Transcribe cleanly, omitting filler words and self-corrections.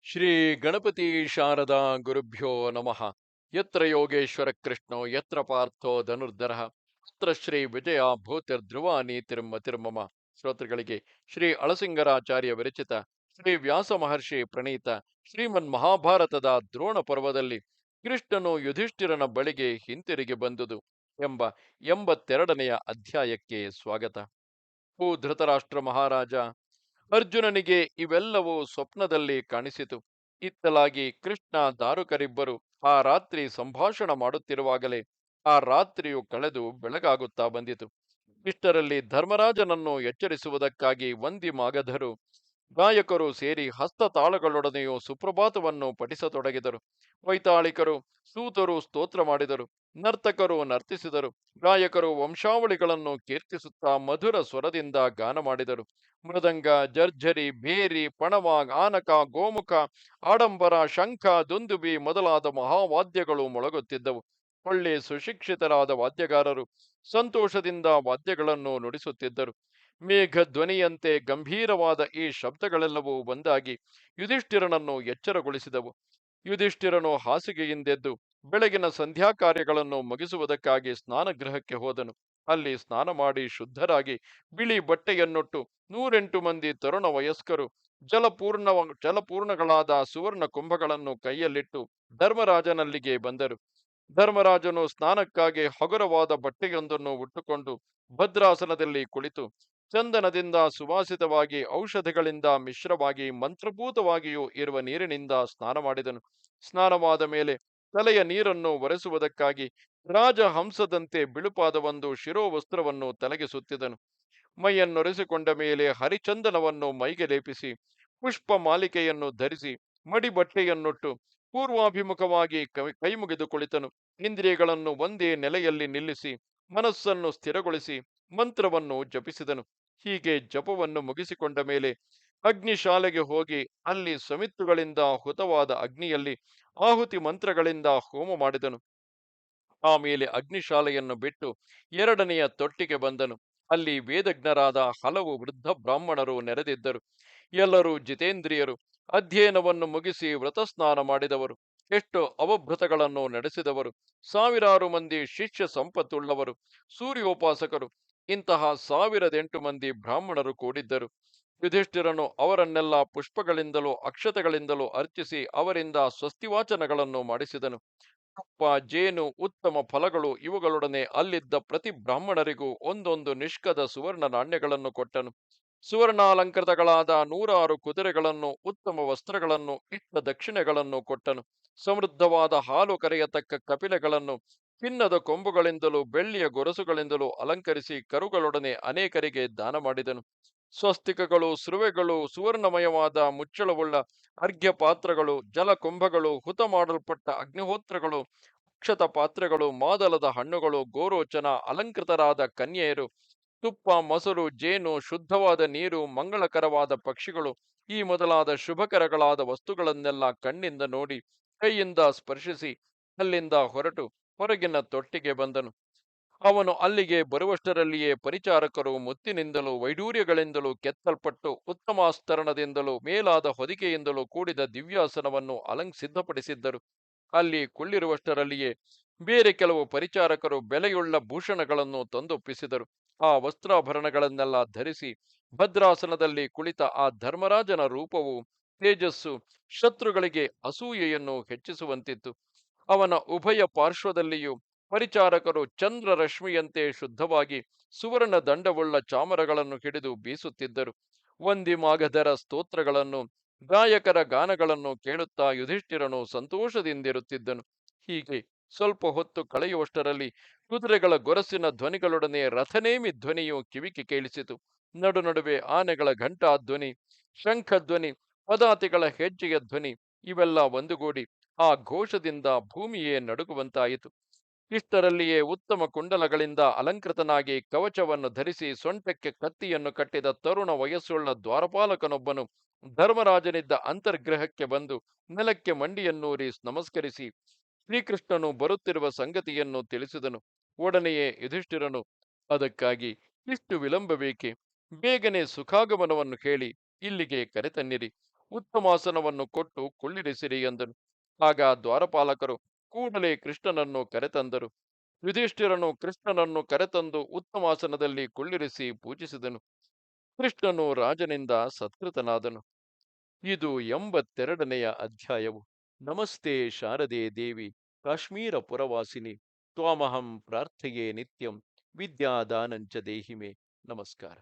ಶ್ರೀ ಗಣಪತಿ ಶಾರದಾ ಗುರುಭ್ಯೋ ನಮಃ. ಯತ್ರ ಯೋಗೇಶ್ವರ ಕೃಷ್ಣೋ ಯತ್ರ ಪಾರ್ಥೋ ಧನುರ್ಧರಃ ತತ್ರ ಶ್ರೀ ವಿಜಯ ಭೂತಿರ್ಧ್ರುವ ನೀತಿರ್ಮತಿರ್ಮಮ. ಶ್ರೋತೃಗಳಿಗೆ ಶ್ರೀ ಅಳಸಿಂಗರಾಚಾರ್ಯ ವಿರಚಿತ ಶ್ರೀ ವ್ಯಾಸ ಮಹರ್ಷಿ ಪ್ರಣೀತ ಶ್ರೀಮನ್ ಮಹಾಭಾರತದ ದ್ರೋಣ ಪರ್ವದಲ್ಲಿ ಕೃಷ್ಣನು ಯುಧಿಷ್ಠಿರನ ಬಳಿಗೆ ಹಿಂತಿರುಗಿ ಬಂದುದು ಎಂಬ 82ನೆಯ ಅಧ್ಯಾಯಕ್ಕೆ ಸ್ವಾಗತ. ಓ ಧೃತರಾಷ್ಟ್ರ ಮಹಾರಾಜ, ಅರ್ಜುನನಿಗೆ ಇವೆಲ್ಲವೂ ಸ್ವಪ್ನದಲ್ಲಿ ಕಾಣಿಸಿತು. ಇತ್ತಲಾಗಿ ಕೃಷ್ಣ ದಾರುಕರಿಬ್ಬರು ಆ ರಾತ್ರಿ ಸಂಭಾಷಣ ಮಾಡುತ್ತಿರುವಾಗಲೇ ಆ ರಾತ್ರಿಯು ಕಳೆದು ಬೆಳಗಾಗುತ್ತಾ ಬಂದಿತು. ಇಷ್ಟರಲ್ಲಿ ಧರ್ಮರಾಜನನ್ನು ಎಚ್ಚರಿಸುವುದಕ್ಕಾಗಿ ವಂದಿ ಮಾಗಧರು ಗಾಯಕರು ಸೇರಿ ಹಸ್ತತಾಳಗಳೊಡನೆಯೂ ಸುಪ್ರಭಾತವನ್ನು ಪಠಿಸತೊಡಗಿದರು. ವೈತಾಳಿಕರು ಸೂತರು ಸ್ತೋತ್ರ ಮಾಡಿದರು, ನರ್ತಕರು ನರ್ತಿಸಿದರು, ಗಾಯಕರು ವಂಶಾವಳಿಗಳನ್ನು ಕೀರ್ತಿಸುತ್ತಾ ಮಧುರ ಸ್ವರದಿಂದ ಗಾನ ಮಾಡಿದರು. ಮೃದಂಗ, ಜರ್ಜರಿ, ಭೇರಿ, ಪಣವ, ಆನಕ, ಗೋಮುಖ, ಆಡಂಬರ, ಶಂಖ, ದುಂದುಬಿ ಮೊದಲಾದ ಮಹಾವಾದ್ಯಗಳು ಮೊಳಗುತ್ತಿದ್ದವು. ಒಳ್ಳೆ ಸುಶಿಕ್ಷಿತರಾದ ವಾದ್ಯಗಾರರು ಸಂತೋಷದಿಂದ ವಾದ್ಯಗಳನ್ನು ನುಡಿಸುತ್ತಿದ್ದರು. ಮೇಘ ಧ್ವನಿಯಂತೆ ಗಂಭೀರವಾದ ಈ ಶಬ್ದಗಳೆಲ್ಲವೂ ಒಂದಾಗಿ ಯುಧಿಷ್ಠಿರನನ್ನು ಎಚ್ಚರಗೊಳಿಸಿದವು. ಯುಧಿಷ್ಠಿರನು ಹಾಸಿಗೆಯಿಂದೆದ್ದು ಬೆಳಗಿನ ಸಂಧ್ಯಾ ಕಾರ್ಯಗಳನ್ನು ಮುಗಿಸುವುದಕ್ಕಾಗಿ ಸ್ನಾನಗೃಹಕ್ಕೆ ಹೋದನು. ಅಲ್ಲಿ ಸ್ನಾನ ಮಾಡಿ ಶುದ್ಧರಾಗಿ ಬಿಳಿ ಬಟ್ಟೆಯನ್ನುಟ್ಟು 108 ಮಂದಿ ತರುಣ ವಯಸ್ಕರು ಜಲಪೂರ್ಣಗಳಾದ ಸುವರ್ಣ ಕುಂಭಗಳನ್ನು ಕೈಯಲ್ಲಿಟ್ಟು ಧರ್ಮರಾಜನಲ್ಲಿಗೆ ಬಂದರು. ಧರ್ಮರಾಜನು ಸ್ನಾನಕ್ಕಾಗಿ ಹಗುರವಾದ ಬಟ್ಟೆಯೊಂದನ್ನು ಉಟ್ಟುಕೊಂಡು ಭದ್ರಾಸನದಲ್ಲಿ ಕುಳಿತು ಚಂದನದಿಂದ ಸುವಾಸಿತವಾಗಿ ಔಷಧಿಗಳಿಂದ ಮಿಶ್ರವಾಗಿ ಮಂತ್ರಭೂತವಾಗಿಯೂ ಇರುವ ನೀರಿನಿಂದ ಸ್ನಾನ ಮಾಡಿದನು. ಸ್ನಾನವಾದ ಮೇಲೆ ತಲೆಯ ನೀರನ್ನು ಒರೆಸುವುದಕ್ಕಾಗಿ ರಾಜಹಂಸದಂತೆ ಬಿಳುಪಾದ ಒಂದು ಶಿರೋವಸ್ತ್ರವನ್ನು ತಲೆಗೆ ಸುತ್ತಿದನು. ಮೈಯನ್ನೊರೆಸಿಕೊಂಡ ಮೇಲೆ ಹರಿಚಂದನವನ್ನು ಮೈಗೆ ಲೇಪಿಸಿ ಪುಷ್ಪ ಮಾಲಿಕೆಯನ್ನು ಧರಿಸಿ ಮಡಿಬಟ್ಟೆಯನ್ನುಟ್ಟು ಪೂರ್ವಾಭಿಮುಖವಾಗಿ ಕೈಮುಗಿದು ಕುಳಿತನು. ಇಂದ್ರಿಯಗಳನ್ನು ಒಂದೇ ನೆಲೆಯಲ್ಲಿ ನಿಲ್ಲಿಸಿ ಮನಸ್ಸನ್ನು ಸ್ಥಿರಗೊಳಿಸಿ ಮಂತ್ರವನ್ನು ಜಪಿಸಿದನು. ಹೀಗೆ ಜಪವನ್ನು ಮುಗಿಸಿಕೊಂಡ ಮೇಲೆ ಅಗ್ನಿಶಾಲೆಗೆ ಹೋಗಿ ಅಲ್ಲಿ ಸಮಿತ್ತುಗಳಿಂದ ಹುತವಾದ ಅಗ್ನಿಯಲ್ಲಿ ಆಹುತಿ ಮಂತ್ರಗಳಿಂದ ಹೋಮ ಮಾಡಿದನು. ಆಮೇಲೆ ಅಗ್ನಿಶಾಲೆಯನ್ನು ಬಿಟ್ಟು 2ನೆಯ ತೊಟ್ಟಿಗೆ ಬಂದನು. ಅಲ್ಲಿ ವೇದಜ್ಞರಾದ ಹಲವು ವೃದ್ಧ ಬ್ರಾಹ್ಮಣರು ನೆರೆದಿದ್ದರು. ಎಲ್ಲರೂ ಜಿತೇಂದ್ರಿಯರು, ಅಧ್ಯಯನವನ್ನು ಮುಗಿಸಿ ವ್ರತಸ್ನಾನ ಮಾಡಿದವರು, ಎಷ್ಟೋ ಅವಭೃತಗಳನ್ನು ನಡೆಸಿದವರು, ಸಾವಿರಾರು ಮಂದಿ ಶಿಷ್ಯ ಸಂಪತ್ತುಳ್ಳವರು, ಸೂರ್ಯೋಪಾಸಕರು, ಇಂತಹ 1008 ಮಂದಿ ಬ್ರಾಹ್ಮಣರು ಕೂಡಿದ್ದರು. ಯುಧಿಷ್ಠಿರನು ಅವರನ್ನೆಲ್ಲ ಪುಷ್ಪಗಳಿಂದಲೂ ಅಕ್ಷತೆಗಳಿಂದಲೂ ಅರ್ಚಿಸಿ ಅವರಿಂದ ಸ್ವಸ್ತಿವಾಚನಗಳನ್ನು ಮಾಡಿಸಿದನು. ತುಪ್ಪ, ಜೇನು, ಉತ್ತಮ ಫಲಗಳು ಇವುಗಳೊಡನೆ ಅಲ್ಲಿದ್ದ ಪ್ರತಿ ಬ್ರಾಹ್ಮಣರಿಗೂ ಒಂದೊಂದು ನಿಷ್ಕದ ಸುವರ್ಣ ನಾಣ್ಯಗಳನ್ನು ಕೊಟ್ಟನು. ಸುವರ್ಣಾಲಂಕೃತಗಳಾದ 106 ಕುದುರೆಗಳನ್ನು, ಉತ್ತಮ ವಸ್ತ್ರಗಳನ್ನು, ಇಷ್ಟ ದಕ್ಷಿಣೆಗಳನ್ನು ಕೊಟ್ಟನು. ಸಮೃದ್ಧವಾದ ಹಾಲು ಕರೆಯತಕ್ಕ ಕಪಿಲೆಗಳನ್ನು ಚಿನ್ನದ ಕೊಂಬುಗಳಿಂದಲೂ ಬೆಳ್ಳಿಯ ಗೊರಸುಗಳಿಂದಲೂ ಅಲಂಕರಿಸಿ ಕರುಗಳೊಡನೆ ಅನೇಕರಿಗೆ ದಾನ ಮಾಡಿದನು. ಸ್ವಸ್ತಿಕಗಳು, ಸೃವೆಗಳು, ಸುವರ್ಣಮಯವಾದ ಮುಚ್ಚಳವುಳ್ಳ ಅರ್ಘ್ಯ ಪಾತ್ರಗಳು, ಜಲಕುಂಭಗಳು, ಹುತ ಮಾಡಲ್ಪಟ್ಟ ಅಗ್ನಿಹೋತ್ರಗಳು, ಅಕ್ಷತ ಪಾತ್ರೆಗಳು, ಮಾದಲದ ಹಣ್ಣುಗಳು, ಗೋರೋಚನ, ಅಲಂಕೃತರಾದ ಕನ್ಯೆಯರು, ತುಪ್ಪ, ಮೊಸರು, ಜೇನು, ಶುದ್ಧವಾದ ನೀರು, ಮಂಗಳಕರವಾದ ಪಕ್ಷಿಗಳು, ಈ ಮೊದಲಾದ ಶುಭಕರಗಳಾದ ವಸ್ತುಗಳನ್ನೆಲ್ಲ ಕಣ್ಣಿಂದ ನೋಡಿ ಕೈಯಿಂದ ಸ್ಪರ್ಶಿಸಿ ಅಲ್ಲಿಂದ ಹೊರಟು ಹೊರಗಿನ ತೊಟ್ಟಿಗೆ ಬಂದನು. ಅವನು ಅಲ್ಲಿಗೆ ಬರುವಷ್ಟರಲ್ಲಿಯೇ ಪರಿಚಾರಕರು ಮುತ್ತಿನಿಂದಲೂ ವೈಡೂರ್ಯಗಳಿಂದಲೂ ಕೆತ್ತಲ್ಪಟ್ಟು ಉತ್ತಮಾಸ್ತರಣದಿಂದಲೂ ಮೇಲಾದ ಹೊದಿಕೆಯಿಂದಲೂ ಕೂಡಿದ ದಿವ್ಯಾಸನವನ್ನು ಸಿದ್ಧಪಡಿಸಿದ್ದರು. ಅಲ್ಲಿ ಕುಳ್ಳಿರುವಷ್ಟರಲ್ಲಿಯೇ ಬೇರೆ ಕೆಲವು ಪರಿಚಾರಕರು ಬೆಲೆಯುಳ್ಳ ಭೂಷಣಗಳನ್ನು ತಂದೊಪ್ಪಿಸಿದರು. ಆ ವಸ್ತ್ರಾಭರಣಗಳನ್ನೆಲ್ಲ ಧರಿಸಿ ಭದ್ರಾಸನದಲ್ಲಿ ಕುಳಿತ ಆ ಧರ್ಮರಾಜನ ರೂಪವು ತೇಜಸ್ಸು ಶತ್ರುಗಳಿಗೆ ಅಸೂಯೆಯನ್ನು ಹೆಚ್ಚಿಸುವಂತಿತ್ತು. ಅವನ ಉಭಯ ಪಾರ್ಶ್ವದಲ್ಲಿಯೂ ಪರಿಚಾರಕರು ಚಂದ್ರ ರಶ್ಮಿಯಂತೆ ಶುದ್ಧವಾಗಿ ಸುವರ್ಣ ದಂಡವುಳ್ಳ ಚಾಮರಗಳನ್ನು ಹಿಡಿದು ಬೀಸುತ್ತಿದ್ದರು. ವಂದಿ ಮಾಗಧರ ಸ್ತೋತ್ರಗಳನ್ನು, ಗಾಯಕರ ಗಾನಗಳನ್ನು ಕೇಳುತ್ತಾ ಯುಧಿಷ್ಠಿರನು ಸಂತೋಷದಿಂದಿರುತ್ತಿದ್ದನು. ಹೀಗೆ ಸ್ವಲ್ಪ ಹೊತ್ತು ಕಳೆಯುವಷ್ಟರಲ್ಲಿ ಕುದುರೆಗಳ ಗೊರಸಿನ ಧ್ವನಿಗಳೊಡನೆ ರಥನೇಮಿ ಧ್ವನಿಯು ಕಿವಿಗೆ ಕೇಳಿಸಿತು. ನಡು ನಡುವೆ ಆನೆಗಳ ಘಂಟಾ ಧ್ವನಿ, ಶಂಖ ಧ್ವನಿ, ಪದಾತಿಗಳ ಹೆಜ್ಜೆಯ ಧ್ವನಿ ಇವೆಲ್ಲ ಒಂದುಗೂಡಿ ಆ ಘೋಷದಿಂದ ಭೂಮಿಯೇ ನಡುಗುವಂತಾಯಿತು. ಇಷ್ಟರಲ್ಲಿಯೇ ಉತ್ತಮ ಕುಂಡಲಗಳಿಂದ ಅಲಂಕೃತನಾಗಿ ಕವಚವನ್ನು ಧರಿಸಿ ಸೊಂಟಕ್ಕೆ ಕತ್ತಿಯನ್ನು ಕಟ್ಟಿದ ತರುಣ ವಯಸ್ಸುಳ್ಳ ದ್ವಾರಪಾಲಕನೊಬ್ಬನು ಧರ್ಮರಾಜನಿದ್ದ ಅಂತರ್ಗೃಹಕ್ಕೆ ಬಂದು ನೆಲಕ್ಕೆ ಮಂಡಿಯನ್ನೂರಿ ನಮಸ್ಕರಿಸಿ ಶ್ರೀಕೃಷ್ಣನು ಬರುತ್ತಿರುವ ಸಂಗತಿಯನ್ನು ತಿಳಿಸಿದನು. ಒಡನೆಯೇ ಯುಧಿಷ್ಠಿರನು, ಅದಕ್ಕಾಗಿ ಇಷ್ಟು ವಿಳಂಬ ಬೇಕೆ? ಬೇಗನೆ ಸುಖಾಗಮನವನ್ನು ಹೇಳಿ ಇಲ್ಲಿಗೆ ಕರೆತನ್ನಿರಿ. ಉತ್ತಮಾಸನವನ್ನು ಕೊಟ್ಟು ಕುಳ್ಳಿರಿಸಿರಿ ಎಂದನು. ಆಗ ದ್ವಾರಪಾಲಕರು ಕೂಡಲೇ ಕೃಷ್ಣನನ್ನು ಕರೆತಂದರು. ಯುಧಿಷ್ಠಿರನು ಕೃಷ್ಣನನ್ನು ಕರೆತಂದು ಉತ್ತಮಾಸನದಲ್ಲಿ ಕುಳ್ಳಿರಿಸಿ ಪೂಜಿಸಿದನು. ಕೃಷ್ಣನು ರಾಜನಿಂದ ಸತ್ಕೃತನಾದನು. ಇದು 82ನೆಯ ಅಧ್ಯಾಯವು. ನಮಸ್ತೆ ಶಾರದೆ ದೇವಿ, ಕಾಶ್ಮೀರ ಪುರವಾಸಿನಿ, ತ್ವಾಮಹಂ ಪ್ರಾರ್ಥೆಯೇ ನಿತ್ಯಂ, ವಿದ್ಯಾದಾನಂಚ ದೇಹಿಮೆ. ನಮಸ್ಕಾರ.